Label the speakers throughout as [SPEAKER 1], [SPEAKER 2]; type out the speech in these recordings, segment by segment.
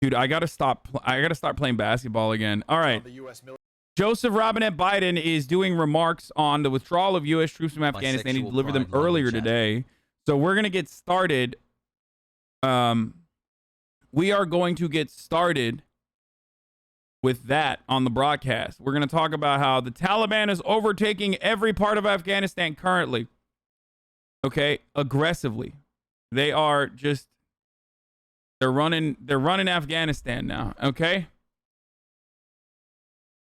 [SPEAKER 1] Dude, I gotta stop playing basketball again. All right. Joseph Robinette Biden is doing remarks on the withdrawal of U.S. troops from Afghanistan. He delivered them earlier today. So we're gonna get started. We are going to get started with that on the broadcast. We're going to talk about how the Taliban is overtaking every part of Afghanistan currently. Okay, aggressively. They're running Afghanistan now, okay?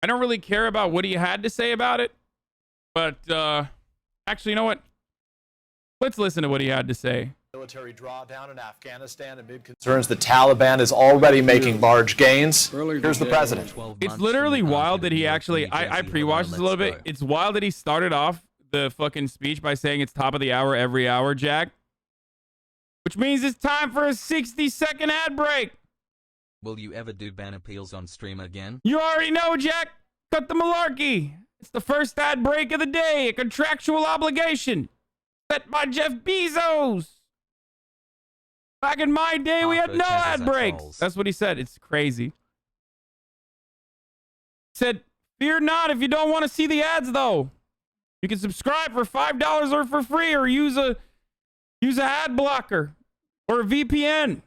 [SPEAKER 1] I don't really care about what he had to say about it, but actually, you know what? Let's listen to what he had to say.
[SPEAKER 2] Military drawdown in Afghanistan amid concerns the Taliban is already making large gains. Here's the president.
[SPEAKER 1] It's literally wild that he actually, I pre-watched this a little bit. It's wild that he started off the fucking speech by saying it's top of the hour every hour, Jack. Which means it's time for a 60-second ad break.
[SPEAKER 3] Will you ever do ban appeals on stream again?
[SPEAKER 1] You already know, Jack. Cut the malarkey. It's the first ad break of the day, a contractual obligation set by Jeff Bezos. Back in my day, we had no ad breaks. That's what he said. It's crazy. He said, fear not if you don't want to see the ads, though. You can subscribe for $5 or for free, or use a ad blocker or a VPN.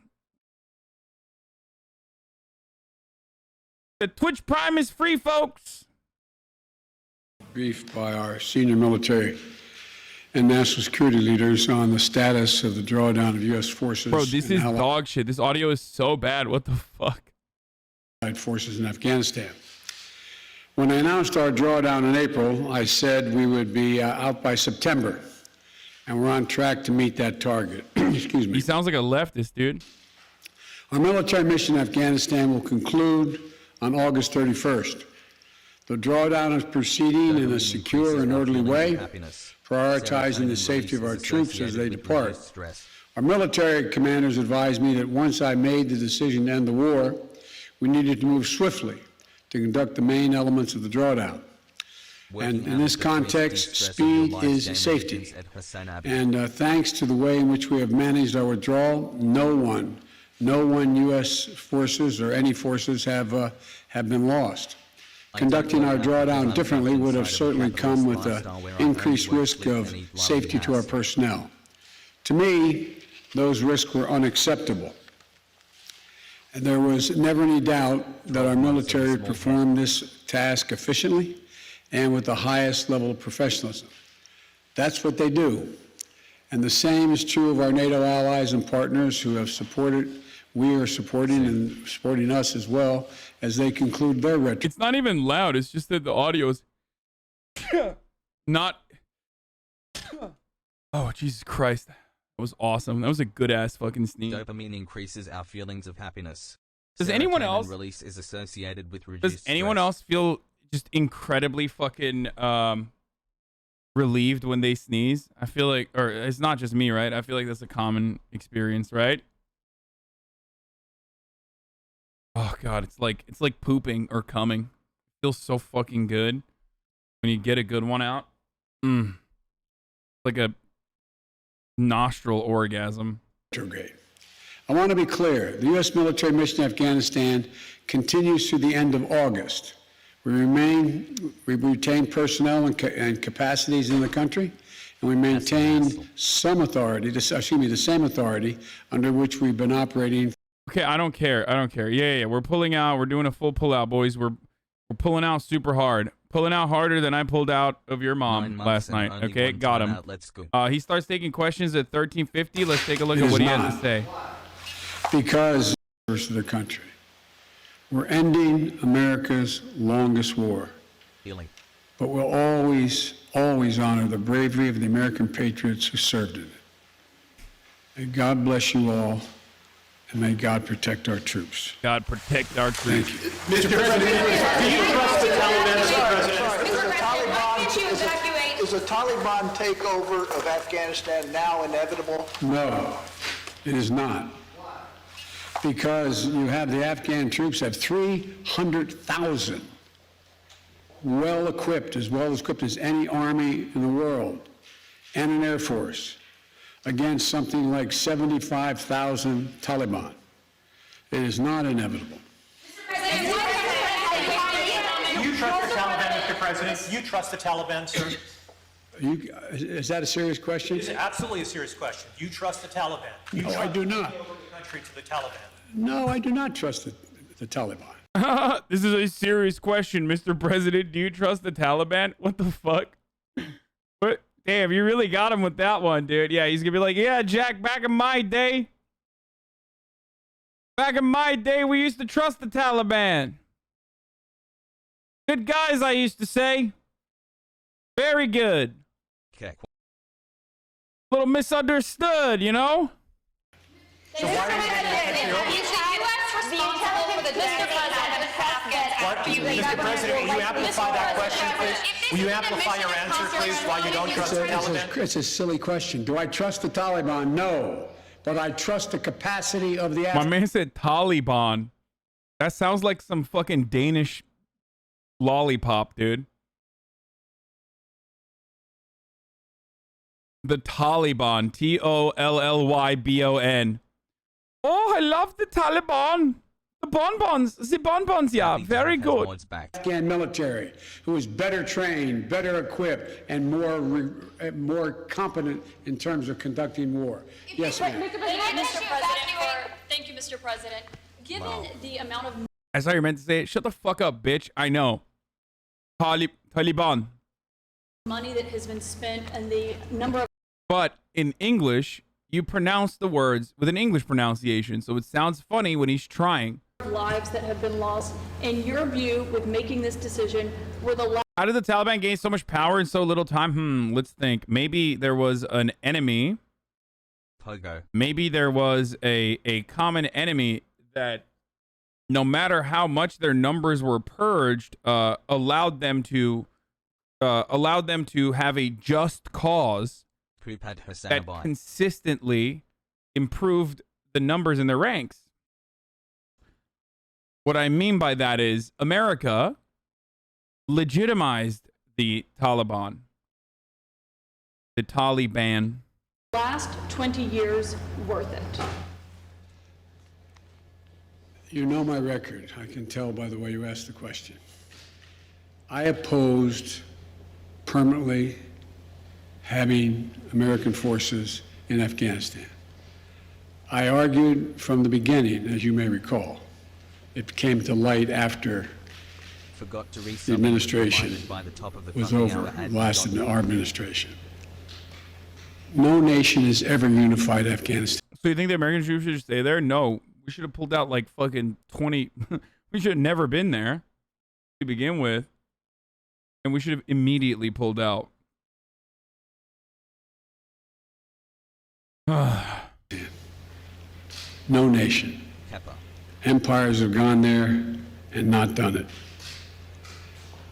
[SPEAKER 1] The Twitch Prime is free, folks.
[SPEAKER 4] Briefed by our senior military and national security leaders on the status of the drawdown of U.S. forces.
[SPEAKER 1] Bro, this is dog shit. This audio is so bad. What the fuck?
[SPEAKER 4] Forces in Afghanistan. When I announced our drawdown in April, I said we would be out by September, and we're on track to meet that target. Excuse me.
[SPEAKER 1] He sounds like a leftist, dude.
[SPEAKER 4] Our military mission in Afghanistan will conclude on August 31st. The drawdown is proceeding in a secure and orderly way, prioritizing the safety of our troops as they depart. Our military commanders advised me that once I made the decision to end the war, we needed to move swiftly to conduct the main elements of the drawdown. And in this context, speed is safety. And thanks to the way in which we have managed our withdrawal, no one U.S. forces or any forces have been lost. Conducting our drawdown differently would have certainly come with an increased risk of safety to our personnel. To me, those risks were unacceptable. And there was never any doubt that our military performed this task efficiently and with the highest level of professionalism. That's what they do. And the same is true of our NATO allies and partners who have supported. We are supporting and supporting us as well as they conclude their retreat.
[SPEAKER 1] It's not even loud. It's just that the audio is not. Oh, Jesus Christ. That was awesome. That was a good ass fucking sneeze.
[SPEAKER 3] Dopamine increases our feelings of happiness.
[SPEAKER 1] Does anyone else
[SPEAKER 3] release is associated with reduced
[SPEAKER 1] Does anyone
[SPEAKER 3] stress.
[SPEAKER 1] else feel just incredibly fucking relieved when they sneeze? I feel like, or it's not just me, right? I feel like that's a common experience, right? Oh god, it's like pooping or coming. It feels so fucking good when you get a good one out. Like a nostril orgasm.
[SPEAKER 4] I want to be clear. The U.S. military mission in Afghanistan continues through the end of August. We retain personnel and capacities in the country, and we maintain the same authority under which we've been operating.
[SPEAKER 1] Okay, I don't care. Yeah. We're pulling out. We're doing a full pullout, boys. We're pulling out super hard. Pulling out harder than I pulled out of your mom last night. Okay, got him.
[SPEAKER 3] Let's go.
[SPEAKER 1] He starts taking questions at 13:50. Let's take a look at what he has to say.
[SPEAKER 4] Because of the country. We're ending America's longest war.
[SPEAKER 3] Healing.
[SPEAKER 4] But we'll always honor the bravery of the American patriots who served in it. May God bless you all, and may God protect our troops.
[SPEAKER 1] God protect our troops.
[SPEAKER 4] Thank you.
[SPEAKER 5] Mr. President, do you trust the Taliban, Mr. President?
[SPEAKER 6] Mr. President, why did you evacuate?
[SPEAKER 5] Is a Taliban takeover of Afghanistan now inevitable?
[SPEAKER 4] No, it is not. Because you have the Afghan troops have 300,000 well-equipped as any army in the world, and an air force, against something like 75,000 Taliban. It is not inevitable.
[SPEAKER 7] Do you trust the Taliban, Mr. President? Do you trust the Taliban, sir?
[SPEAKER 4] Is that a serious question?
[SPEAKER 7] It's absolutely a serious question. Do you trust the Taliban? Do you
[SPEAKER 4] No, I
[SPEAKER 7] trust
[SPEAKER 4] do not.
[SPEAKER 7] taking over the country to the Taliban?
[SPEAKER 4] No, I do not trust the Taliban.
[SPEAKER 1] This is a serious question, Mr. President. Do you trust the Taliban? What the fuck? But damn, you really got him with that one, dude. Yeah, he's gonna be like, yeah, Jack, back in my day, we used to trust the Taliban. Good guys, I used to say. Very good.
[SPEAKER 3] Okay.
[SPEAKER 1] A little misunderstood, you know?
[SPEAKER 7] So why are you Mr. President, will you amplify that question, please? Will you amplify your answer, please, why you don't trust the Taliban?
[SPEAKER 4] It's a silly question. Do I trust the Taliban? No. But I trust the capacity of the...
[SPEAKER 1] My man said Taliban. That sounds like some fucking Danish lollipop, dude. The Taliban. T-O-L-L-Y-B-O-N. Oh, I love the Taliban. The bonbons, yeah, very good.
[SPEAKER 4] Afghan military, who is better trained, better equipped, and more competent in terms of conducting war. Yes, ma'am.
[SPEAKER 8] Thank you, Mr. President. Given the amount of
[SPEAKER 1] I saw you meant to say it. Shut the fuck up, bitch. I know. Taliban.
[SPEAKER 8] money that has been spent and the number of
[SPEAKER 1] But in English, you pronounce the words with an English pronunciation, so it sounds funny when he's trying.
[SPEAKER 8] lives that have been lost, in your view, with making this decision, were the
[SPEAKER 1] How did the Taliban gain so much power in so little time? Let's think. Maybe there was an enemy.
[SPEAKER 3] Pogo.
[SPEAKER 1] Maybe there was a common enemy that, no matter how much their numbers were purged, allowed them to have a just cause that consistently improved the numbers in their ranks. What I mean by that is America legitimized the Taliban. The Taliban.
[SPEAKER 8] last 20 years worth it?
[SPEAKER 4] You know my record. I can tell by the way you asked the question. I opposed permanently having American forces in Afghanistan. I argued from the beginning, as you may recall. It came to light after the administration was over, lasted our administration. No nation has ever unified Afghanistan.
[SPEAKER 1] So you think the American troops should stay there? No. We should have pulled out like fucking 20. We should have never been there to begin with. And we should have immediately pulled out.
[SPEAKER 4] No nation. Empires have gone there and not done it.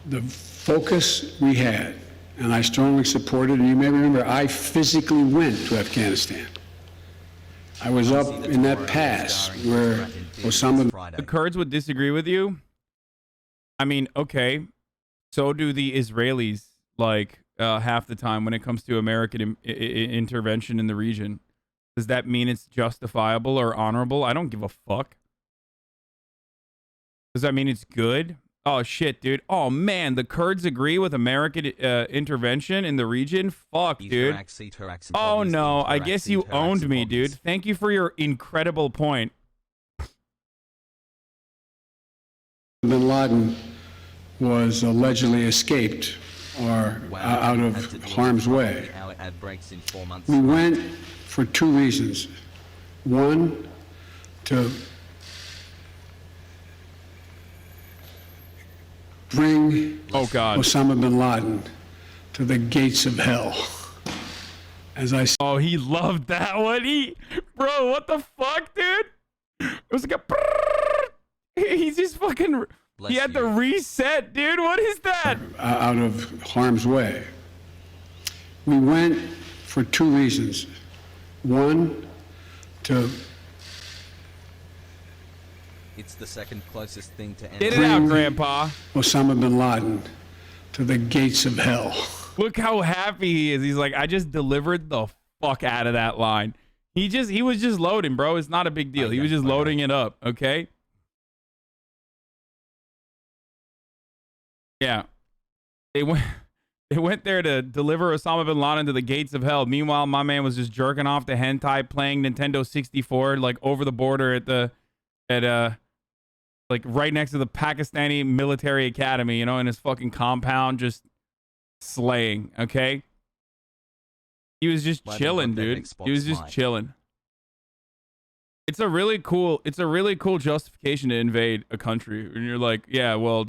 [SPEAKER 4] The focus we had, and I strongly supported, and you may remember, I physically went to Afghanistan. I was up in that pass where Osama...
[SPEAKER 1] The Kurds would disagree with you. I mean, okay. So do the Israelis, like, half the time when it comes to American intervention in the region. Does that mean it's justifiable or honorable? I don't give a fuck. Does that mean it's good? Oh, shit, dude. Oh, man, the Kurds agree with American intervention in the region? Fuck, dude. Oh, no, I guess you owned me, dude. Thank you for your incredible point.
[SPEAKER 4] Bin Laden was allegedly escaped or out of harm's way. We went for two reasons. One, to bring Osama bin Laden to the gates of hell. As I said,
[SPEAKER 1] oh, he loved that one. Bro, what the fuck, dude? It was like he's just fucking. He had to reset, dude. What is that?
[SPEAKER 4] Out of harm's way. We went for two reasons. One, to
[SPEAKER 3] It's the second closest thing to
[SPEAKER 1] Get it out, Grandpa.
[SPEAKER 4] Osama bin Laden to the gates of hell.
[SPEAKER 1] Look how happy he is. He's like, I just delivered the fuck out of that line. He was just loading, bro. It's not a big deal. He was just loading it up, okay? Yeah. They went there to deliver Osama bin Laden to the gates of hell. Meanwhile, my man was just jerking off to hentai, playing Nintendo 64 like over the border like right next to the Pakistani military academy, you know, in his fucking compound, just slaying, okay? He was just chilling, dude. He was just chilling. It's a really cool justification to invade a country. And you're like, yeah, well,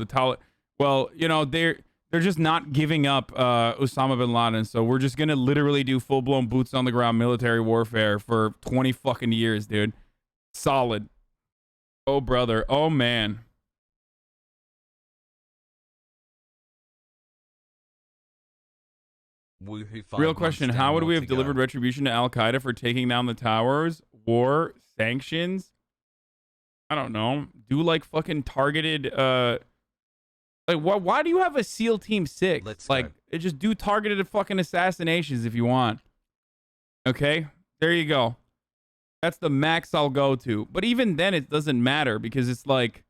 [SPEAKER 1] well, you know, they're just not giving up Osama bin Laden, so we're just gonna literally do full-blown boots on the ground military warfare for 20 fucking years, dude. Solid. Oh, brother. Oh, man. Real question. How would we have delivered retribution to Al-Qaeda for taking down the towers? War? Sanctions? I don't know. Do like fucking targeted... Like, why do you have a SEAL Team 6? Just do targeted fucking assassinations if you want. Okay? There you go. That's the max I'll go to. But even then, it doesn't matter because it's like,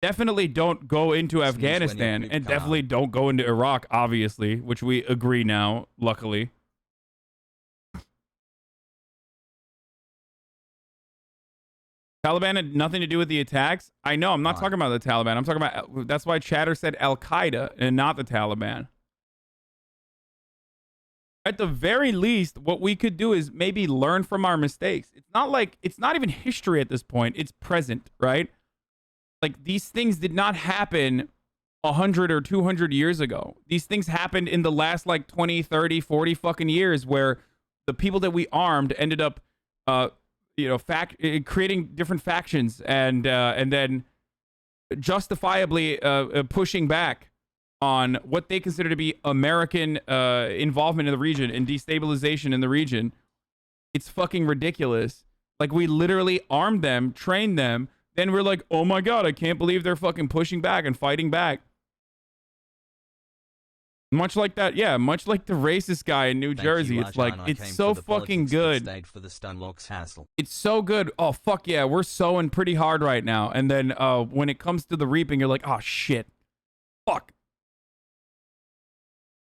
[SPEAKER 1] definitely don't go into Afghanistan and definitely don't go into Iraq, obviously, which we agree now, luckily. Taliban had nothing to do with the attacks. I know. I'm not talking about the Taliban. I'm talking about... That's why Chatter said Al-Qaeda and not the Taliban. At the very least, what we could do is maybe learn from our mistakes. It's not like... It's not even history at this point. It's present, right? Like, these things did not happen 100 or 200 years ago. These things happened in the last, like, 20, 30, 40 fucking years where the people that we armed ended up... you know, creating different factions and then justifiably pushing back on what they consider to be American involvement in the region and destabilization in the region. It's fucking ridiculous. Like, we literally armed them, trained them, then we're like, oh my god, I can't believe they're fucking pushing back and fighting back. Much like that, yeah, much like the racist guy in New Jersey. It's like, it's so fucking good. It's so good. Oh, fuck yeah, we're sowing pretty hard right now. And then when it comes to the reaping, you're like, oh, shit. Fuck.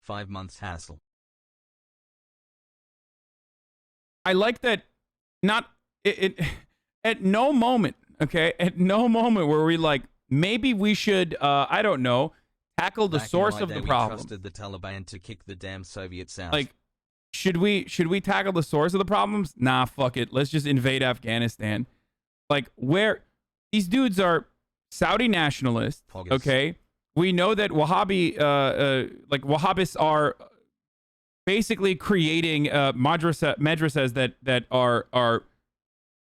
[SPEAKER 3] 5 months hassle.
[SPEAKER 1] I like that at no moment, okay, at no moment where we like, maybe we should, I don't know, tackle the source of the problem.
[SPEAKER 3] We trusted the Taliban to kick the damn Soviets out.
[SPEAKER 1] Like, should we tackle the source of the problems? Nah, fuck it. Let's just invade Afghanistan. Like, where these dudes are Saudi nationalists, okay? We know that Wahhabists are basically creating madrasas that are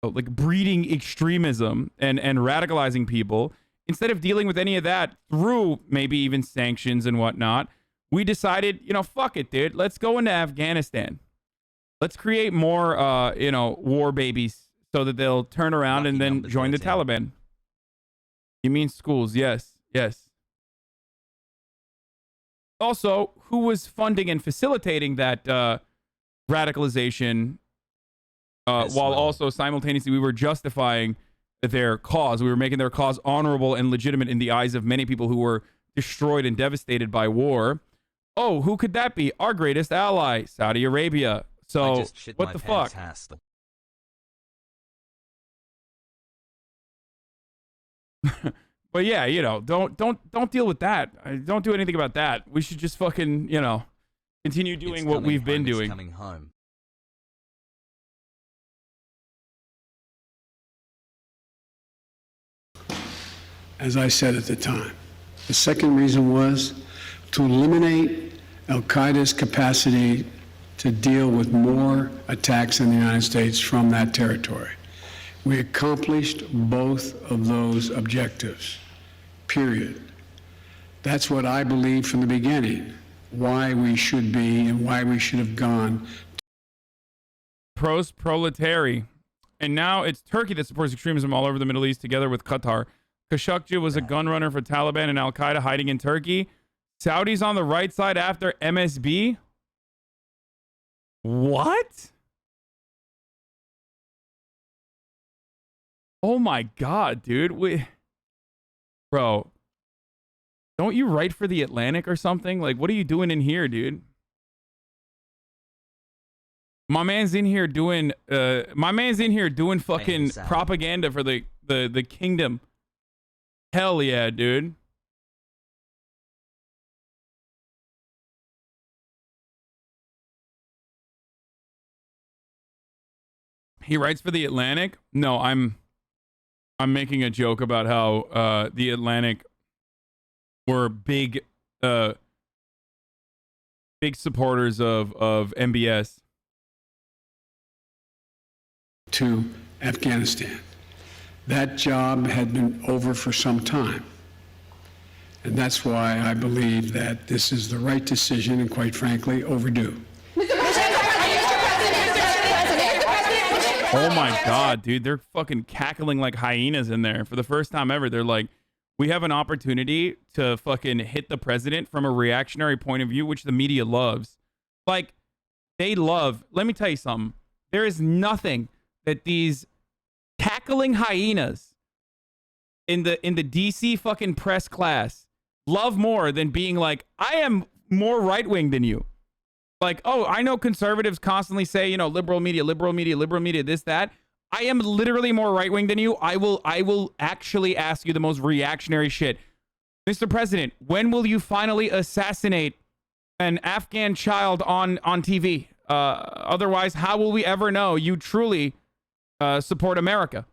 [SPEAKER 1] like breeding extremism and radicalizing people. Instead of dealing with any of that through maybe even sanctions and whatnot, we decided, you know, fuck it, dude. Let's go into Afghanistan. Let's create more, you know, war babies so that they'll turn around and then join the Taliban. You mean schools? Yes, yes. Also, who was funding and facilitating that radicalization while also simultaneously we were justifying their cause. We were making their cause honorable and legitimate in the eyes of many people who were destroyed and devastated by war. Oh, who could that be? Our greatest ally, Saudi Arabia. So, what the fuck? But yeah, you know, don't deal with that. Don't do anything about that. We should just fucking, you know, continue doing what we've been doing.
[SPEAKER 3] Coming home.
[SPEAKER 4] As I said at the time. The second reason was to eliminate al-Qaeda's capacity to deal with more attacks in the United States from that territory. We accomplished both of those objectives, period. That's what I believed from the beginning, why we should be and why we should have gone.
[SPEAKER 1] Proletary. And now it's Turkey that supports extremism all over the Middle East together with Qatar. Khashoggi was a gun runner for Taliban and Al-Qaeda hiding in Turkey. Saudis on the right side after MSB? What? Oh my God, dude. Bro, don't you write for The Atlantic or something? Like, what are you doing in here, dude? My man's in here doing fucking propaganda for the kingdom. Hell yeah, dude. He writes for The Atlantic? No, I'm making a joke about how The Atlantic were big supporters of MBS.
[SPEAKER 4] To Afghanistan. That job had been over for some time. And that's why I believe that this is the right decision and, quite frankly, overdue.
[SPEAKER 1] Oh my God, dude. They're fucking cackling like hyenas in there. For the first time ever, they're like, we have an opportunity to fucking hit the president from a reactionary point of view, which the media loves. Like, they love. Let me tell you something. There is nothing that these cackling hyenas in the DC fucking press class love more than being like, I am more right-wing than you. Like, oh, I know conservatives constantly say, you know, liberal media, this, that. I am literally more right-wing than you. I will actually ask you the most reactionary shit. Mr. President, when will you finally assassinate an Afghan child on TV? Otherwise, how will we ever know you truly support America?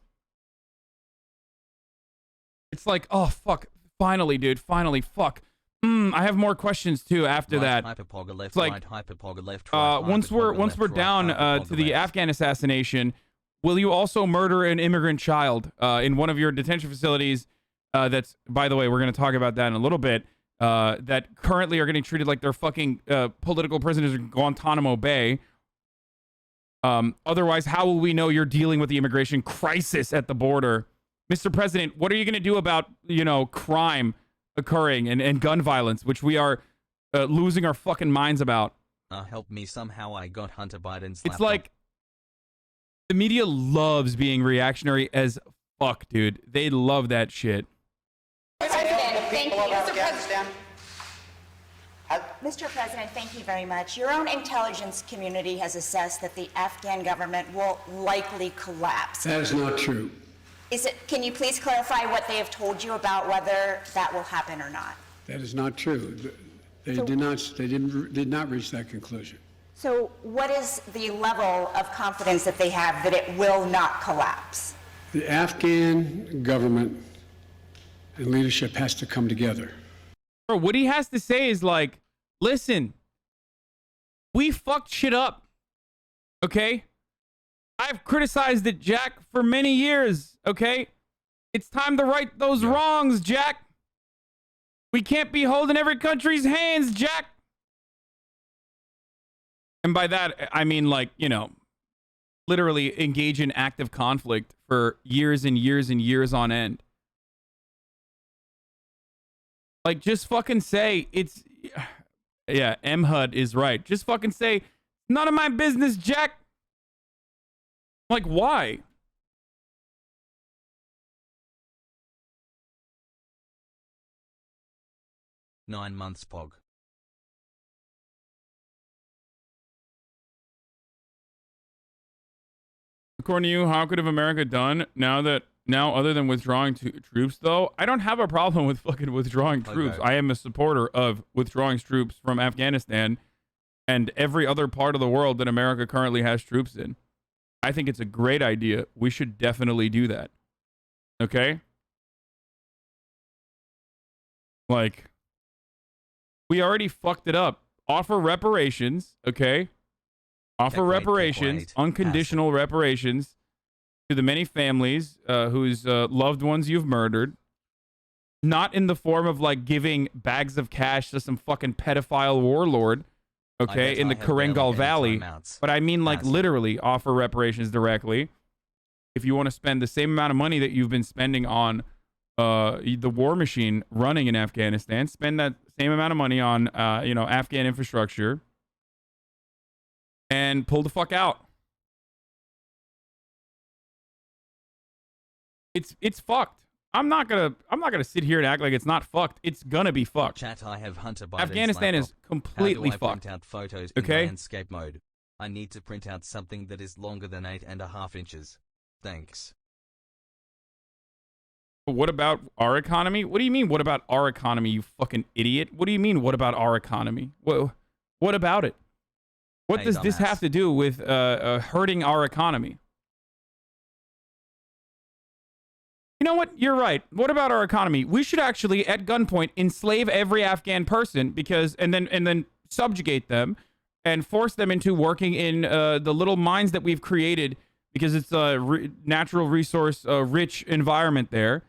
[SPEAKER 1] It's like, oh, fuck. Finally, dude. Finally, fuck. I have more questions too after that. It's like, once we're down to the Afghan assassination, will you also murder an immigrant child in one of your detention facilities? That's, by the way, we're going to talk about that in a little bit. That currently are getting treated like they're fucking political prisoners in Guantanamo Bay. Otherwise, how will we know you're dealing with the immigration crisis at the border? Mr. President, what are you going to do about, you know, crime occurring and gun violence, which we are losing our fucking minds about?
[SPEAKER 3] Help me somehow. I got Hunter Biden's
[SPEAKER 1] It's like, the media loves being reactionary as fuck, dude. They love that shit.
[SPEAKER 6] Thank you. Mr. President, thank you very much. Your own intelligence community has assessed that the Afghan government will likely collapse.
[SPEAKER 4] That is not true.
[SPEAKER 6] Can you please clarify what they have told you about whether that will happen or not?
[SPEAKER 4] That is not true. They did not reach that conclusion.
[SPEAKER 6] So what is the level of confidence that they have that it will not collapse?
[SPEAKER 4] The Afghan government and leadership has to come together.
[SPEAKER 1] Bro, what he has to say is like, listen, we fucked shit up. Okay? I've criticized it, Jack, for many years. Okay? It's time to right those wrongs, Jack. We can't be holding every country's hands, Jack. And by that, I mean, like, you know, literally engage in active conflict for years and years and years on end. Like, just fucking say it's... Yeah, M-HUD is right. Just fucking say, none of my business, Jack. Like, why?
[SPEAKER 3] "9 months, Pog."
[SPEAKER 1] According to you, how could have America done now other than withdrawing troops, though? I don't have a problem with fucking withdrawing troops.
[SPEAKER 3] Okay.
[SPEAKER 1] I am a supporter of withdrawing troops from Afghanistan and every other part of the world that America currently has troops in. I think it's a great idea. We should definitely do that. Okay? Like, we already fucked it up. Offer reparations, okay? Offer reparations, unconditional reparations to the many families whose loved ones you've murdered. Not in the form of, like, giving bags of cash to some fucking pedophile warlord, okay, in the Karengal Valley. But I mean, like, literally offer reparations directly. If you want to spend the same amount of money that you've been spending on the war machine running in Afghanistan, spend that same amount of money on, you know, Afghan infrastructure and pull the fuck out. It's fucked. I'm not gonna sit here and act like it's not fucked. It's gonna be fucked.
[SPEAKER 3] Chat, I have Hunter Biden's
[SPEAKER 1] Afghanistan
[SPEAKER 3] laptop.
[SPEAKER 1] is completely
[SPEAKER 3] How do I
[SPEAKER 1] fucked.
[SPEAKER 3] print out photos
[SPEAKER 1] Okay?
[SPEAKER 3] in landscape mode? I need to print out something that is longer than 8.5 inches. Thanks.
[SPEAKER 1] What about our economy? What do you mean, what about our economy, you fucking idiot? What do you mean, what about our economy? What about it? What
[SPEAKER 3] Hey,
[SPEAKER 1] does this
[SPEAKER 3] dumbass.
[SPEAKER 1] have to do with hurting our economy? You know what? You're right. What about our economy? We should actually, at gunpoint, enslave every Afghan person and then subjugate them and force them into working in the little mines that we've created because it's a natural resource rich environment there.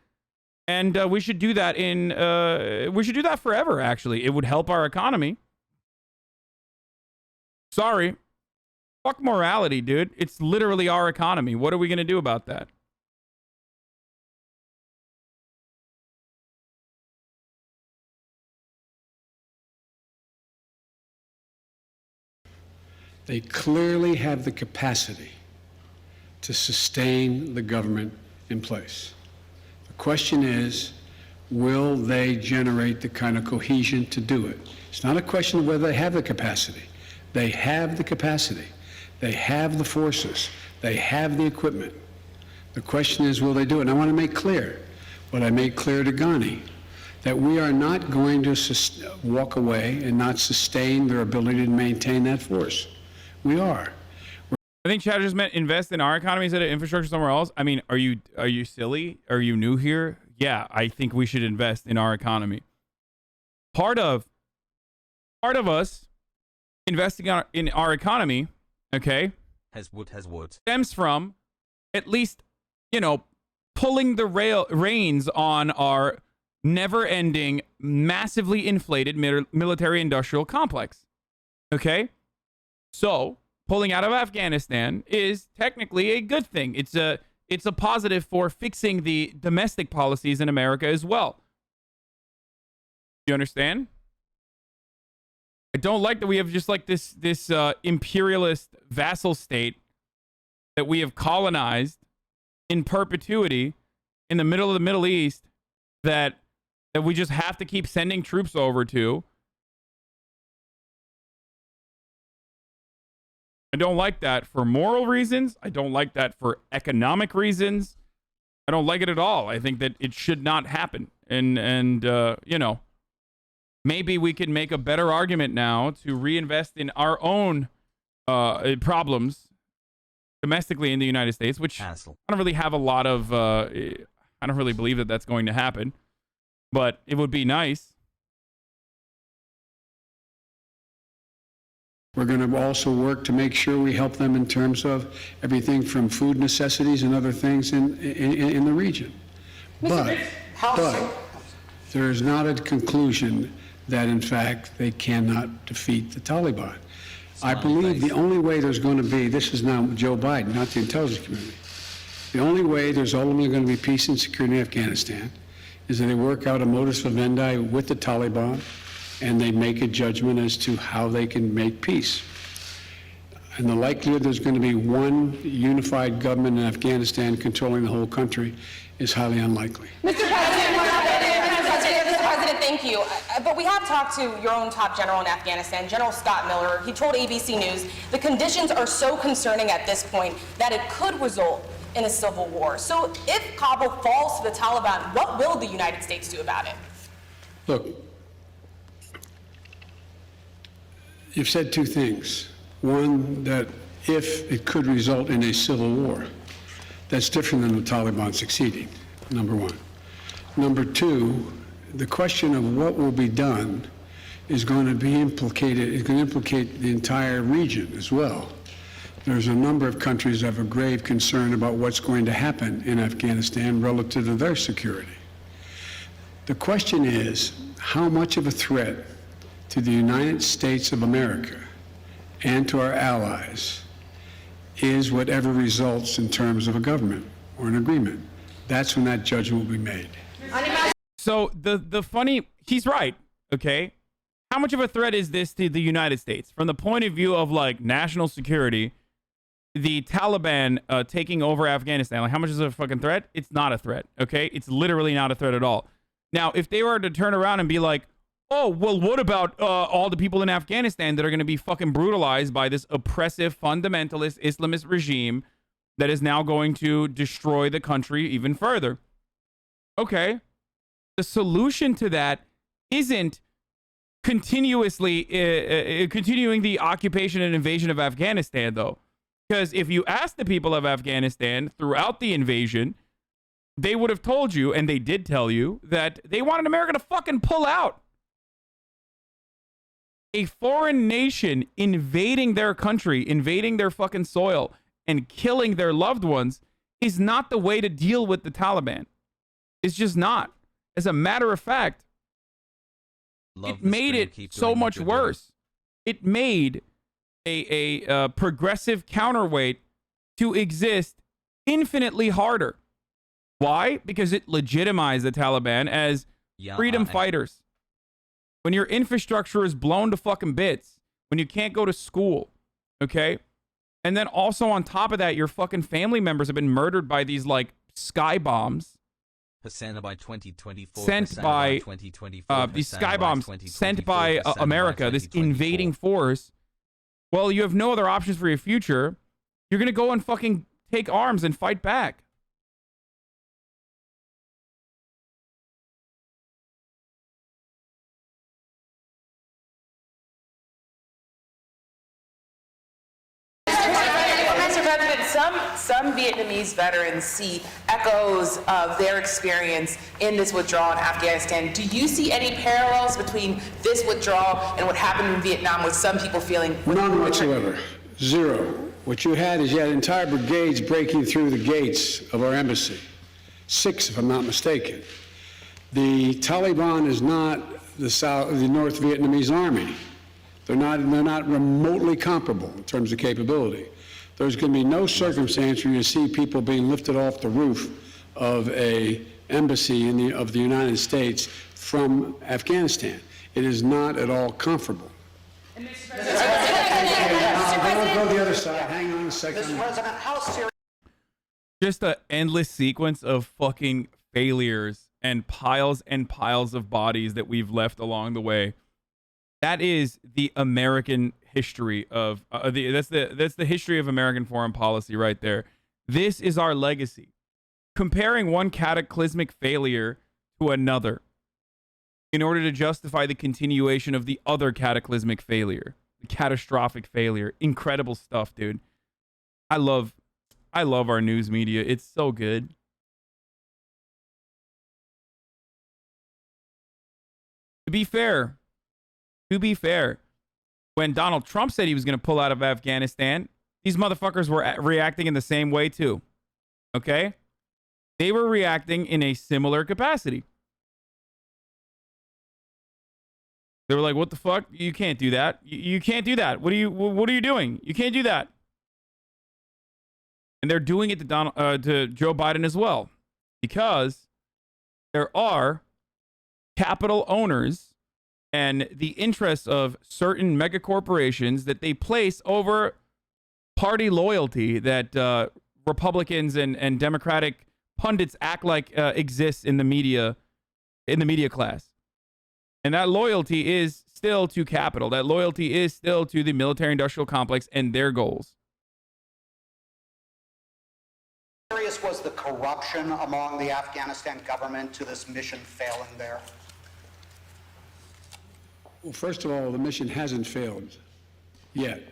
[SPEAKER 1] And we should do that we should do that forever, actually. It would help our economy. Sorry. Fuck morality, dude. It's literally our economy. What are we going to do about that?
[SPEAKER 4] They clearly have the capacity to sustain the government in place. The question is, will they generate the kind of cohesion to do it? It's not a question of whether they have the capacity. They have the capacity. They have the forces. They have the equipment. The question is, will they do it? And I want to make clear what I made clear to Ghani, that we are not going to walk away and not sustain their ability to maintain that force. We are.
[SPEAKER 1] I think Chad just meant invest in our economy instead of infrastructure somewhere else. I mean, are you silly? Are you new here? Yeah, I think we should invest in our economy. Part of us investing in our economy, okay,
[SPEAKER 3] Has wood.
[SPEAKER 1] stems from at least, pulling the reins on our never-ending, massively inflated military-industrial complex. Okay? So, pulling out of Afghanistan is technically a good thing. It's a positive for fixing the domestic policies in America as well. You understand? I don't like that we have just like this imperialist vassal state that we have colonized in perpetuity in the middle of the Middle East that we just have to keep sending troops over to. I don't like that for moral reasons. I don't like that for economic reasons. I don't like it at all. I think that it should not happen. And maybe we can make a better argument now to reinvest in our own problems domestically in the United States, which
[SPEAKER 3] Hassle.
[SPEAKER 1] I don't really have a lot of, I don't really believe that that's going to happen, but it would be nice.
[SPEAKER 4] We're going to also work to make sure we help them in terms of everything from food necessities and other things in the region. But there is not a conclusion that, in fact, they cannot defeat the Taliban. I believe the only way there's going to be, this is now Joe Biden, not the intelligence community, the only way there's ultimately going to be peace and security in Afghanistan is that they work out a modus vivendi with the Taliban and they make a judgment as to how they can make peace. And the likelihood there's going to be one unified government in Afghanistan controlling the whole country is highly unlikely.
[SPEAKER 9] Mr. President, thank you. But we have talked to your own top general in Afghanistan, General Scott Miller. He told ABC News the conditions are so concerning at this point that it could result in a civil war. So if Kabul falls to the Taliban, what will the United States do about it?
[SPEAKER 4] Look, you've said two things. One, that if it could result in a civil war, that's different than the Taliban succeeding, number one. Number two, the question of what will be done is going to be implicated, is going to implicate the entire region as well. There's a number of countries that have a grave concern about what's going to happen in Afghanistan relative to their security. The question is, how much of a threat to the United States of America and to our allies is whatever results in terms of a government or an agreement. That's when that judgment will be made.
[SPEAKER 1] So the funny, he's right, okay? How much of a threat is this to the United States? From the point of view of like national security, the Taliban taking over Afghanistan, like how much is it a fucking threat? It's not a threat, okay? It's literally not a threat at all. Now, if they were to turn around and be like, oh, well, what about all the people in Afghanistan that are going to be fucking brutalized by this oppressive, fundamentalist, Islamist regime that is now going to destroy the country even further? Okay. The solution to that isn't continuously continuing the occupation and invasion of Afghanistan, though. Because if you ask the people of Afghanistan throughout the invasion, they would have told you, and they did tell you, that they wanted America to fucking pull out. A foreign nation invading their country, invading their fucking soil, and killing their loved ones is not the way to deal with the Taliban. It's just not. As a matter of fact, it made it so much worse. It made a progressive counterweight to exist infinitely harder. Why? Because it legitimized the Taliban as freedom fighters. When your infrastructure is blown to fucking bits, when you can't go to school, okay? And then also on top of that, your fucking family members have been murdered by these like sky bombs.
[SPEAKER 3] Hasanabi 2024
[SPEAKER 1] Sent by these sky bombs sent by America, this invading force. Well, you have no other options for your future. You're going to go and fucking take arms and fight back.
[SPEAKER 10] Mr. President, some Vietnamese veterans see echoes of their experience in this withdrawal in Afghanistan. Do you see any parallels between this withdrawal and what happened in Vietnam, with some people feeling?
[SPEAKER 4] None whatsoever. Zero. What you had is you had entire brigades breaking through the gates of our embassy. 6, if I'm not mistaken. The Taliban is not the North Vietnamese army. They're not remotely comparable in terms of capability. There's going to be no circumstance where you see people being lifted off the roof of a embassy of the United States from Afghanistan. It is not at all comparable.
[SPEAKER 5] Mr. President,
[SPEAKER 4] Go to the other side. Hang on a second.
[SPEAKER 5] Mr. President, how serious?
[SPEAKER 1] Just an endless sequence of fucking failures and piles of bodies that we've left along the way. That is the American history of that's the history of American foreign policy right there. This is our legacy. Comparing one cataclysmic failure to another in order to justify the continuation of the other cataclysmic failure, the catastrophic failure. Incredible stuff, dude. I love our news media. It's so good. To be fair, when Donald Trump said he was going to pull out of Afghanistan, these motherfuckers were reacting in the same way too. Okay? They were reacting in a similar capacity. They were like, "What the fuck? You can't do that. You can't do that. What are you doing? You can't do that." And they're doing it to Joe Biden as well, because there are capital owners and the interests of certain mega corporations that they place over party loyalty that Republicans and Democratic pundits act like exists in the media class. And that loyalty is still to capital. That loyalty is still to the military-industrial complex and their goals.
[SPEAKER 5] How serious was the corruption among the Afghanistan government to this mission failing there?
[SPEAKER 4] Well, first of all, the mission hasn't failed yet.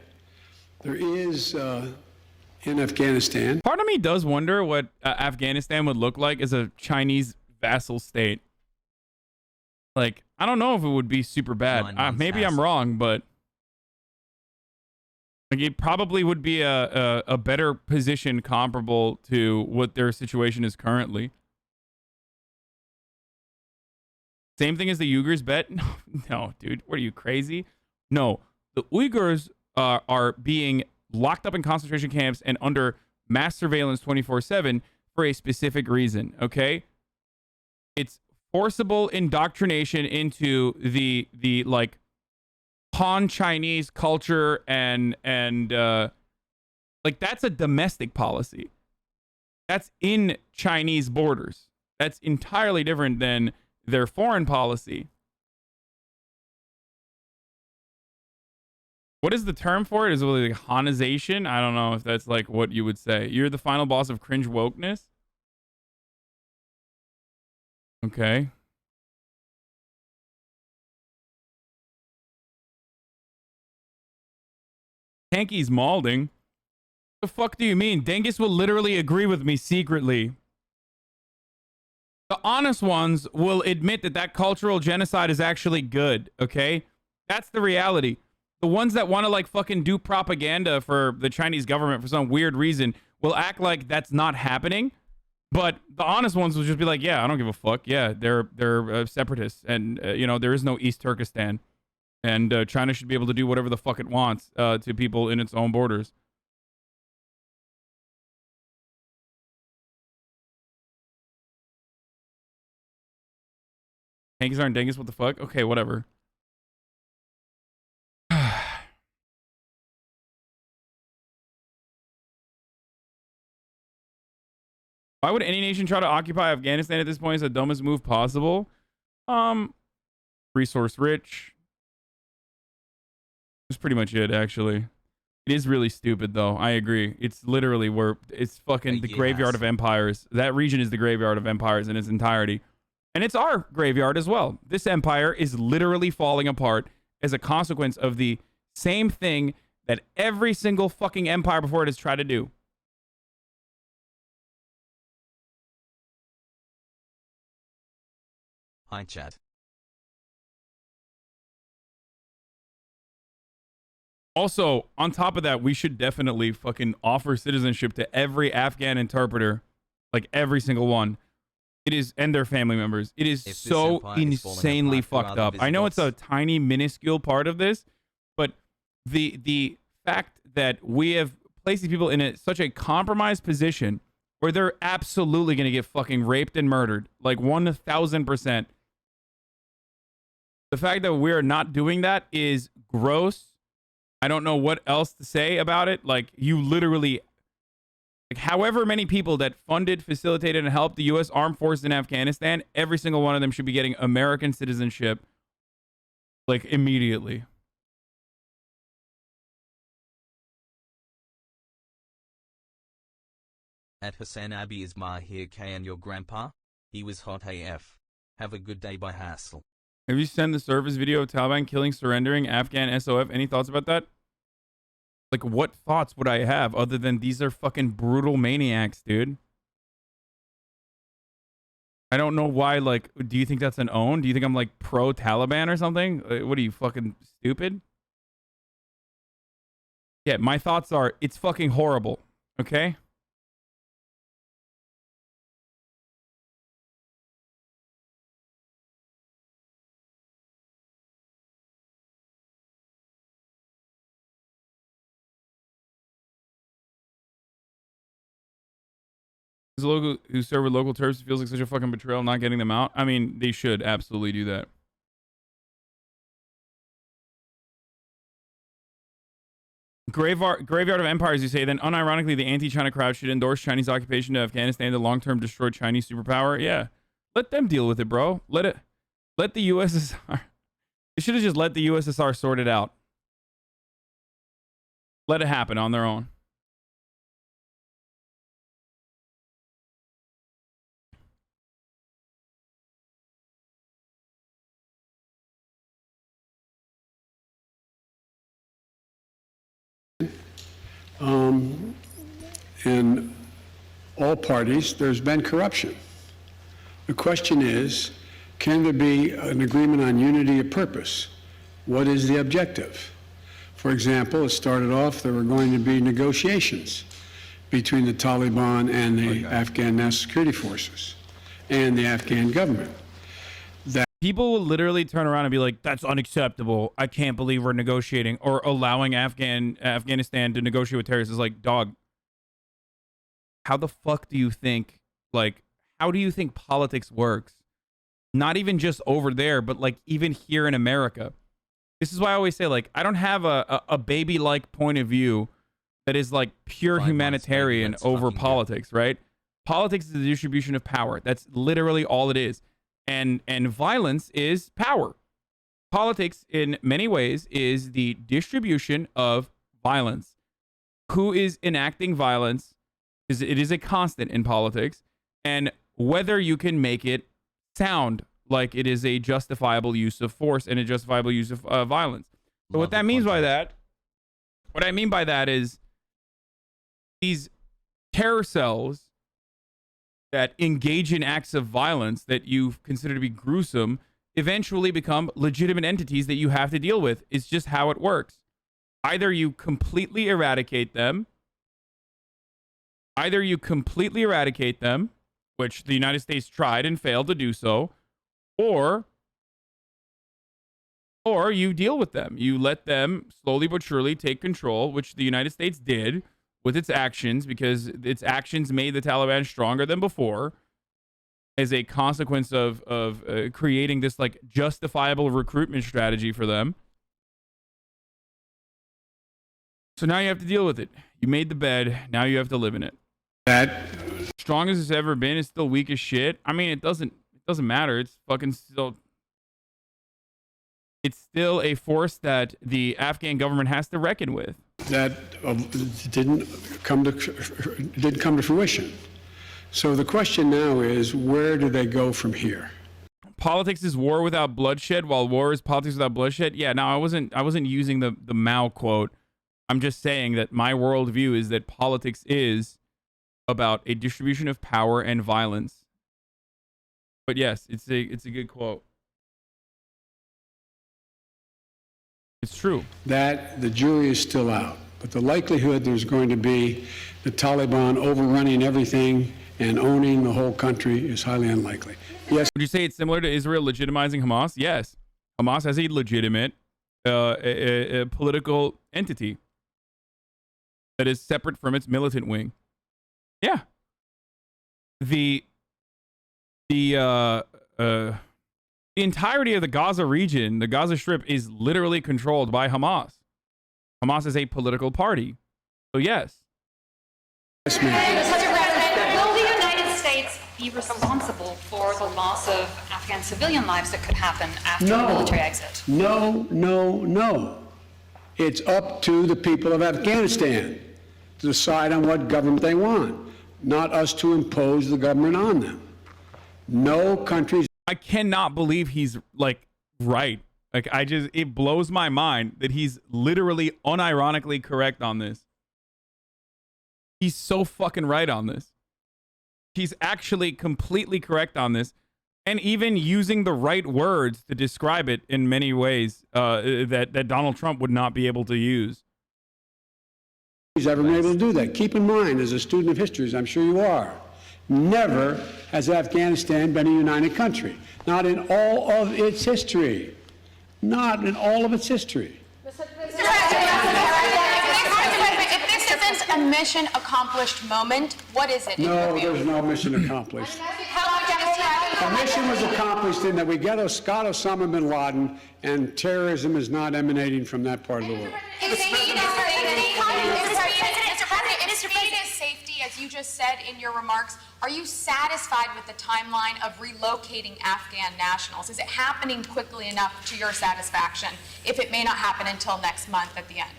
[SPEAKER 4] There is, in Afghanistan...
[SPEAKER 1] Part of me does wonder what Afghanistan would look like as a Chinese vassal state. Like, I don't know if it would be super bad. Maybe I'm wrong, but... like, it probably would be a better position comparable to what their situation is currently. Same thing as the Uyghurs bet? No, dude. What are you, crazy? No. The Uyghurs are being locked up in concentration camps and under mass surveillance 24/7 for a specific reason, okay? It's forcible indoctrination into the like Han Chinese culture and Like, that's a domestic policy. That's in Chinese borders. That's entirely different than their foreign policy. What is the term for it? Is it like Hanization? I don't know if that's like what you would say. You're the final boss of cringe wokeness? Okay. Hanky's malding. The fuck do you mean? Dengus will literally agree with me secretly. The honest ones will admit that that cultural genocide is actually good, okay? That's the reality. The ones that want to like fucking do propaganda for the Chinese government for some weird reason will act like that's not happening. But the honest ones will just be like, yeah, I don't give a fuck. Yeah, they're separatists. And, you know, there is no East Turkestan. And China should be able to do whatever the fuck it wants to people in its own borders. Hankies aren't Dengus, what the fuck? Okay, whatever. Why would any nation try to occupy Afghanistan at this point? Is the dumbest move possible. Resource rich. That's pretty much it, actually. It is really stupid, though. I agree. It's literally where it's fucking the graveyard of empires. That region is the graveyard of empires in its entirety. And it's our graveyard as well. This empire is literally falling apart as a consequence of the same thing that every single fucking empire before it has tried to do.
[SPEAKER 3] Hi, chat.
[SPEAKER 1] Also, on top of that, we should definitely fucking offer citizenship to every Afghan interpreter. Like every single one. It is, and their family members. It is so insanely fucked up. I know it's a tiny, minuscule part of this, but the fact that we have placed these people in such a compromised position where they're absolutely going to get fucking raped and murdered, like 1,000%. The fact that we're not doing that is gross. I don't know what else to say about it. Like, you literally... Like, however many people that funded, facilitated, and helped the U.S. Armed Forces in Afghanistan, every single one of them should be getting American citizenship, like, immediately.
[SPEAKER 3] At Hasanabi is Mahir K and your grandpa? He was hot AF. Have a good day by Hassel.
[SPEAKER 1] Have you sent the service video of Taliban killing, surrendering Afghan SOF? Any thoughts about that? Like, what thoughts would I have other than these are fucking brutal maniacs, dude? I don't know why, like, do you think that's an own? Do you think I'm, like, pro-Taliban or something? What are you, fucking stupid? Yeah, my thoughts are, it's fucking horrible, okay? Who serve with local Terps feels like such a fucking betrayal not getting them out. I mean, they should absolutely do that. Graveyard of Empires, you say, then unironically the anti-China crowd should endorse Chinese occupation of Afghanistan to long-term destroy Chinese superpower. Yeah. Let them deal with it, bro. Let the USSR... They should have just let the USSR sort it out. Let it happen on their own.
[SPEAKER 4] In all parties, there's been corruption. The question is, can there be an agreement on unity of purpose? What is the objective? For example, it started off there were going to be negotiations between the Taliban and the Afghan National Security Forces and the Afghan government.
[SPEAKER 1] People will literally turn around and be like, that's unacceptable. I can't believe we're negotiating or allowing Afghanistan to negotiate with terrorists. It's like, dog, how the fuck do you think, like, how do you think politics works? Not even just over there, but like even here in America. This is why I always say, like, I don't have a baby-like point of view that is like pure
[SPEAKER 3] 5 months,
[SPEAKER 1] humanitarian
[SPEAKER 3] baby, let's
[SPEAKER 1] over
[SPEAKER 3] fucking go.
[SPEAKER 1] politics, right? Politics is the distribution of power. That's literally all it is. And violence is power. Politics, in many ways, is the distribution of violence. Who is enacting violence? It is a constant in politics. And whether you can make it sound like it is a justifiable use of force and a justifiable use of violence. So what that means by that, what I mean by that is these terror cells that engage in acts of violence that you consider to be gruesome eventually become legitimate entities that you have to deal with. It's just how it works. Either you completely eradicate them, which the United States tried and failed to do so, or you deal with them. You let them slowly but surely take control, which the United States did with its actions, because its actions made the Taliban stronger than before as a consequence of creating this like justifiable recruitment strategy for them. So now you have to deal with it. You made the bed. Now you have to live in it.
[SPEAKER 4] That
[SPEAKER 1] strong as it's ever been, it's still weak as shit. I mean, it doesn't matter. It's fucking still. It's still a force that the Afghan government has to reckon with.
[SPEAKER 4] That didn't come to fruition. So the question now is, where do they go from here?
[SPEAKER 1] Politics is war without bloodshed, while war is politics without bloodshed. Yeah, no, I wasn't using the Mao quote. I'm just saying that my worldview is that politics is about a distribution of power and violence. But yes, it's a good quote. It's true.
[SPEAKER 4] That the jury is still out. But the likelihood there's going to be the Taliban overrunning everything and owning the whole country is highly unlikely. Yes.
[SPEAKER 1] Would you say it's similar to Israel legitimizing Hamas? Yes. Hamas has a legitimate a political entity that is separate from its militant wing. Yeah. The entirety of the Gaza region, the Gaza Strip, is literally controlled by Hamas. Hamas is a political party. So yes.
[SPEAKER 8] Mr. President, will the United States be responsible for the loss of Afghan civilian lives that could happen after the military exit?
[SPEAKER 4] No. It's up to the people of Afghanistan to decide on what government they want, not us to impose the government on them. No countries.
[SPEAKER 1] I cannot believe he's like right. Like it blows my mind that he's literally unironically correct on this. He's so fucking right on this. He's actually completely correct on this, and even using the right words to describe it in many ways that Donald Trump would not be able to use.
[SPEAKER 4] He's ever been able to do that. Keep in mind, as a student of history, as I'm sure you are, never has Afghanistan been a united country. Not in all of its history. Not in all of its history.
[SPEAKER 9] Mr. President, if this isn't a mission accomplished moment, what is it in your
[SPEAKER 4] No,
[SPEAKER 9] view?
[SPEAKER 4] there's no mission accomplished.
[SPEAKER 9] How
[SPEAKER 4] The mission was accomplished in that we got Osama bin Laden, and terrorism is not emanating from that part of the world.
[SPEAKER 9] Safety, as you just said in your remarks, are you satisfied with the timeline of relocating Afghan nationals? Is it happening quickly enough to your satisfaction, if it may not happen until next month at the end?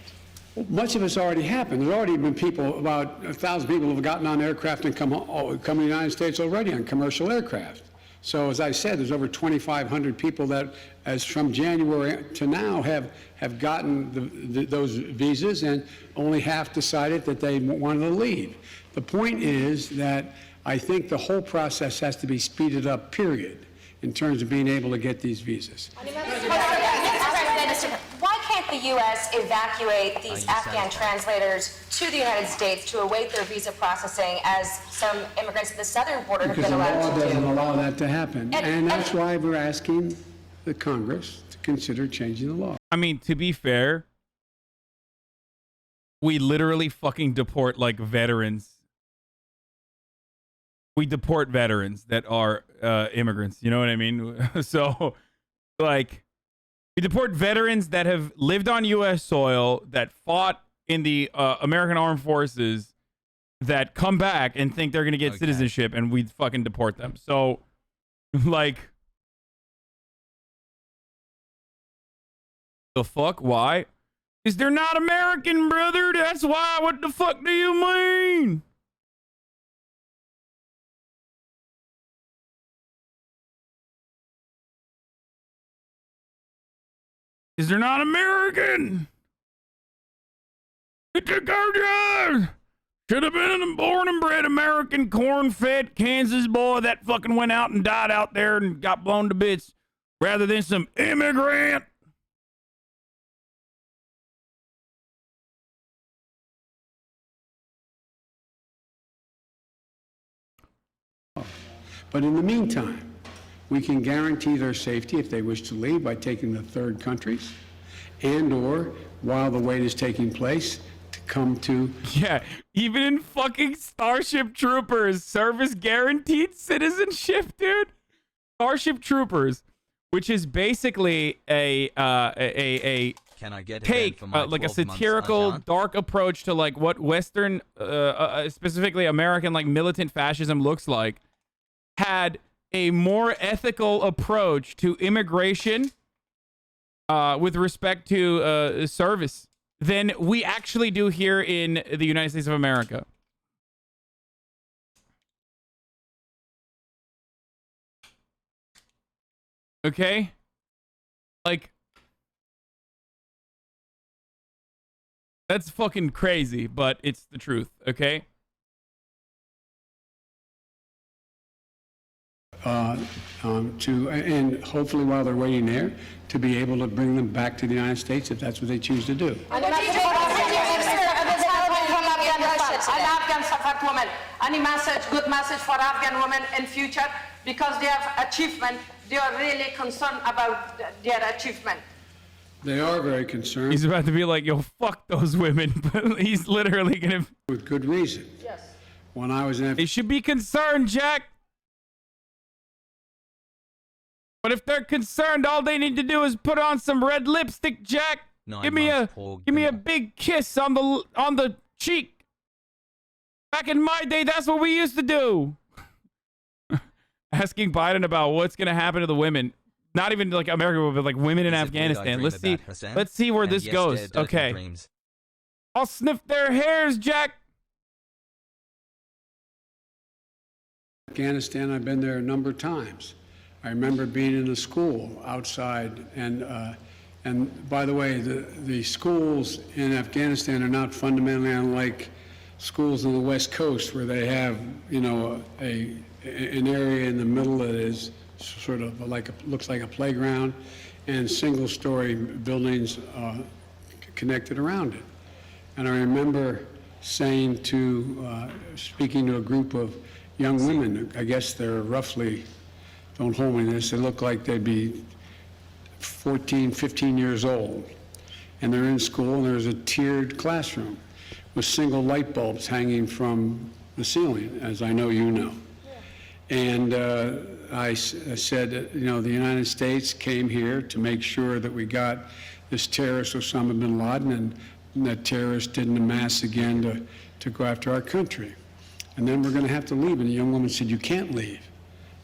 [SPEAKER 4] Well, much of it's already happened. There's already been people, about 1,000 people who have gotten on aircraft and come to the United States already on commercial aircraft. So as I said, there's over 2,500 people that, as from January to now, have gotten those visas, and only half decided that they wanted to leave. The point is that I think the whole process has to be speeded up, period, in terms of being able to get these visas.
[SPEAKER 6] Why can't the U.S. evacuate these Afghan translators to the United States to await their visa processing, as some immigrants at the southern border have
[SPEAKER 4] Because
[SPEAKER 6] been
[SPEAKER 4] the
[SPEAKER 6] allowed
[SPEAKER 4] law
[SPEAKER 6] to
[SPEAKER 4] doesn't
[SPEAKER 6] do?
[SPEAKER 4] allow that to happen. And that's why we're asking the Congress to consider changing the law.
[SPEAKER 1] I mean, to be fair, we literally fucking deport like veterans. We deport veterans that are immigrants. You know what I mean? So, like, we deport veterans that have lived on U.S. soil, that fought in the American Armed Forces that come back and think they're going to get citizenship, and we fucking deport them. So, like, the fuck? Why? Because they're not American, brother. That's why. What the fuck do you mean? Because they're not American. Get the go. Should have been a born and bred American, corn-fed Kansas boy that fucking went out and died out there and got blown to bits rather than some immigrant.
[SPEAKER 4] But in the meantime, we can guarantee their safety if they wish to leave by taking them to third countries and or while the wait is taking place to come to...
[SPEAKER 1] Yeah, even in fucking Starship Troopers, service guaranteed citizenship, dude. Starship Troopers, which is basically a
[SPEAKER 3] Can I get
[SPEAKER 1] take
[SPEAKER 3] for my
[SPEAKER 1] like a
[SPEAKER 3] 12 months,
[SPEAKER 1] satirical,
[SPEAKER 3] Ajahn?
[SPEAKER 1] dark approach to like what Western, specifically American, like militant fascism looks like, had a more ethical approach to immigration with respect to service than we actually do here in the United States of America. Okay? Like, that's fucking crazy, but it's the truth, okay?
[SPEAKER 4] And hopefully while they're waiting there, to be able to bring them back to the United States if that's what they choose to do.
[SPEAKER 11] Any message, good message for Afghan women in future, because they have achievement, they are really concerned about their achievement.
[SPEAKER 4] They are very concerned.
[SPEAKER 1] He's about to be like, yo, fuck those women, but he's literally gonna...
[SPEAKER 4] With good reason.
[SPEAKER 11] Yes.
[SPEAKER 4] When I was in...
[SPEAKER 1] They should be concerned, Jack. But if they're concerned, all they need to do is put on some red lipstick, Jack. Give me a big kiss on the cheek. Back in my day, that's what we used to do. Asking Biden about what's going to happen to the women. Not even like America, but like women in Afghanistan. Let's see where this goes. Okay. I'll sniff their hairs, Jack.
[SPEAKER 4] Afghanistan, I've been there a number of times. I remember being in a school outside, and by the way, the schools in Afghanistan are not fundamentally unlike schools on the West Coast, where they have, you know, an area in the middle that is sort of like looks like a playground, and single-story buildings connected around it. And I remember saying speaking to a group of young women, I guess they're roughly, don't hold me to this, they look like they'd be 14, 15 years old. And they're in school, and there's a tiered classroom with single light bulbs hanging from the ceiling, as I know you know. And I said, you know, the United States came here to make sure that we got this terrorist Osama bin Laden, and that terrorist didn't amass again to go after our country. And then we're going to have to leave. And the young woman said, you can't leave.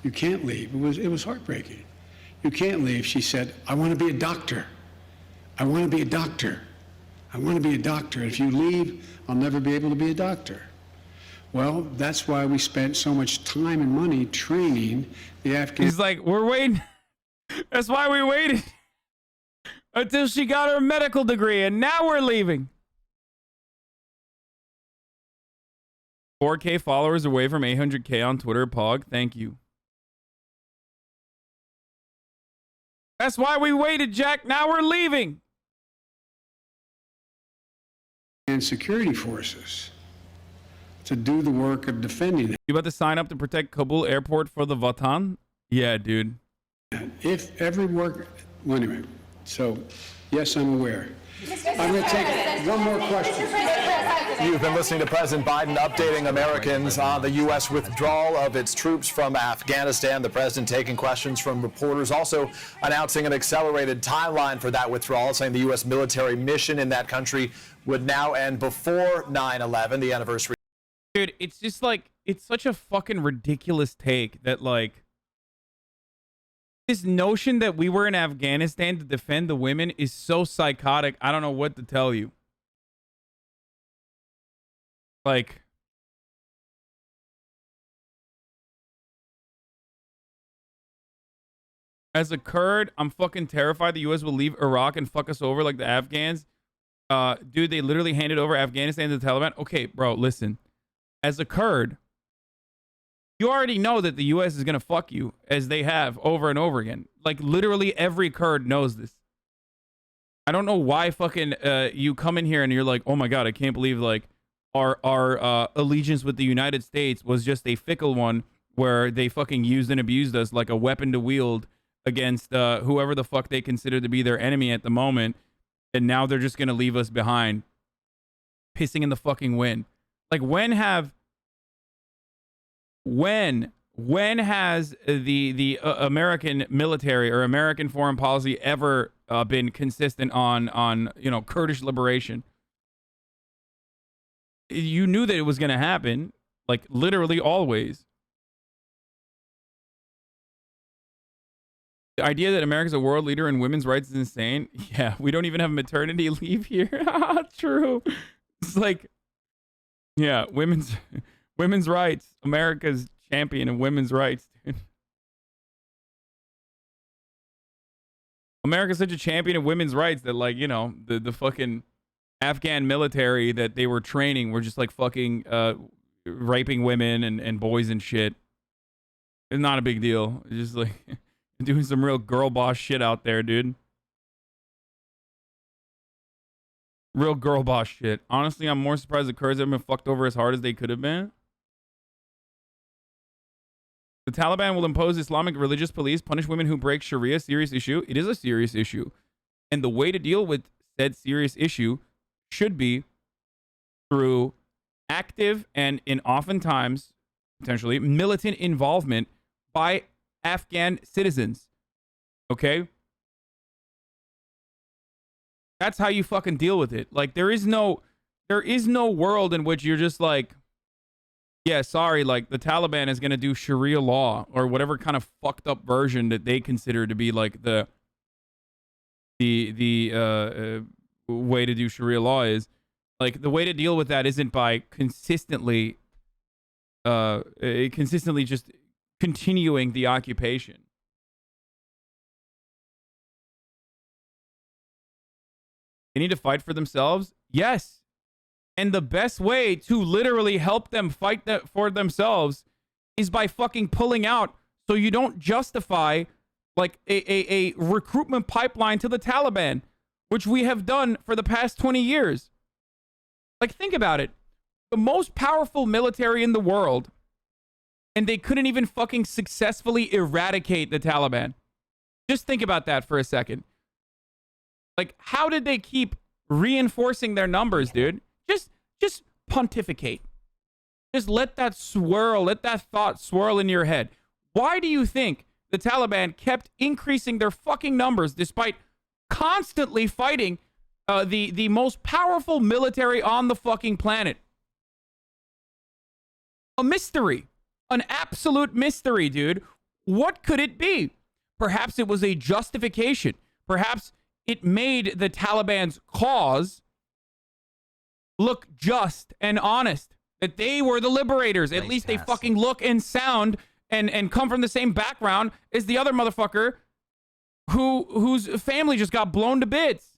[SPEAKER 4] You can't leave. It was heartbreaking. You can't leave. She said, I want to be a doctor. I want to be a doctor. I want to be a doctor. If you leave, I'll never be able to be a doctor. Well, that's why we spent so much time and money training the Afghans.
[SPEAKER 1] He's like, we're waiting. That's why we waited until she got her medical degree, and now we're leaving. 4K followers away from 800K on Twitter, Pog. Thank you. That's why we waited, Jack. Now we're leaving.
[SPEAKER 4] And security forces to do the work of defending it.
[SPEAKER 1] You about to sign up to protect Kabul airport for the Vatan? Yeah, dude.
[SPEAKER 4] If every work, well, anyway, so yes, I'm aware. I'm going to take one more question.
[SPEAKER 2] You've been listening to President Biden updating Americans on the U.S. withdrawal of its troops from Afghanistan. The president taking questions from reporters, also announcing an accelerated timeline for that withdrawal, saying the U.S. military mission in that country would now end before 9/11, the anniversary.
[SPEAKER 1] Dude, it's just like, it's such a fucking ridiculous take that, like, this notion that we were in Afghanistan to defend the women is so psychotic. I don't know what to tell you. Like, as a Kurd, I'm fucking terrified the U.S. will leave Iraq and fuck us over like the Afghans. Dude, they literally handed over Afghanistan to the Taliban. Okay, bro, listen. As a Kurd, you already know that the U.S. is going to fuck you, as they have over and over again. Like, literally every Kurd knows this. I don't know why fucking you come in here and you're like, oh my God, I can't believe, like, our allegiance with the United States was just a fickle one where they fucking used and abused us like a weapon to wield against whoever the fuck they consider to be their enemy at the moment. And now they're just going to leave us behind, pissing in the fucking wind. Like, when has the American military or American foreign policy ever been consistent on you know, Kurdish liberation? You knew that it was going to happen, like, literally always. The idea that America's a world leader in women's rights is insane. Yeah, we don't even have maternity leave here. True. It's like, yeah, women's rights. America's champion of women's rights, dude. America's such a champion of women's rights that, like, you know, the fucking Afghan military that they were training were just like fucking raping women and boys and shit. It's not a big deal. It's just like doing some real girl boss shit out there, dude. Real girl boss shit. Honestly, I'm more surprised the Kurds haven't been fucked over as hard as they could have been. The Taliban will impose Islamic religious police, punish women who break Sharia. Serious issue. It is a serious issue. And the way to deal with said serious issue should be through active and, in oftentimes, potentially, militant involvement by Afghan citizens. Okay? That's how you fucking deal with it. Like, there is no world in which you're just like, yeah, sorry, like, the Taliban is going to do Sharia law or whatever kind of fucked up version that they consider to be like the way to do Sharia law is. Like, the way to deal with that isn't by consistently just continuing the occupation. They need to fight for themselves? Yes. And the best way to literally help them fight for themselves is by fucking pulling out, so you don't justify like a recruitment pipeline to the Taliban, which we have done for the past 20 years. Like, think about it. The most powerful military in the world, and they couldn't even fucking successfully eradicate the Taliban. Just think about that for a second. Like, how did they keep reinforcing their numbers, dude? Just pontificate. Just let that thought swirl in your head. Why do you think the Taliban kept increasing their fucking numbers despite constantly fighting the most powerful military on the fucking planet? A mystery. An absolute mystery, dude. What could it be? Perhaps it was a justification. Perhaps it made the Taliban's cause look just and honest. That they were the liberators. At least they fucking look and sound and come from the same background as the other motherfucker whose family just got blown to bits.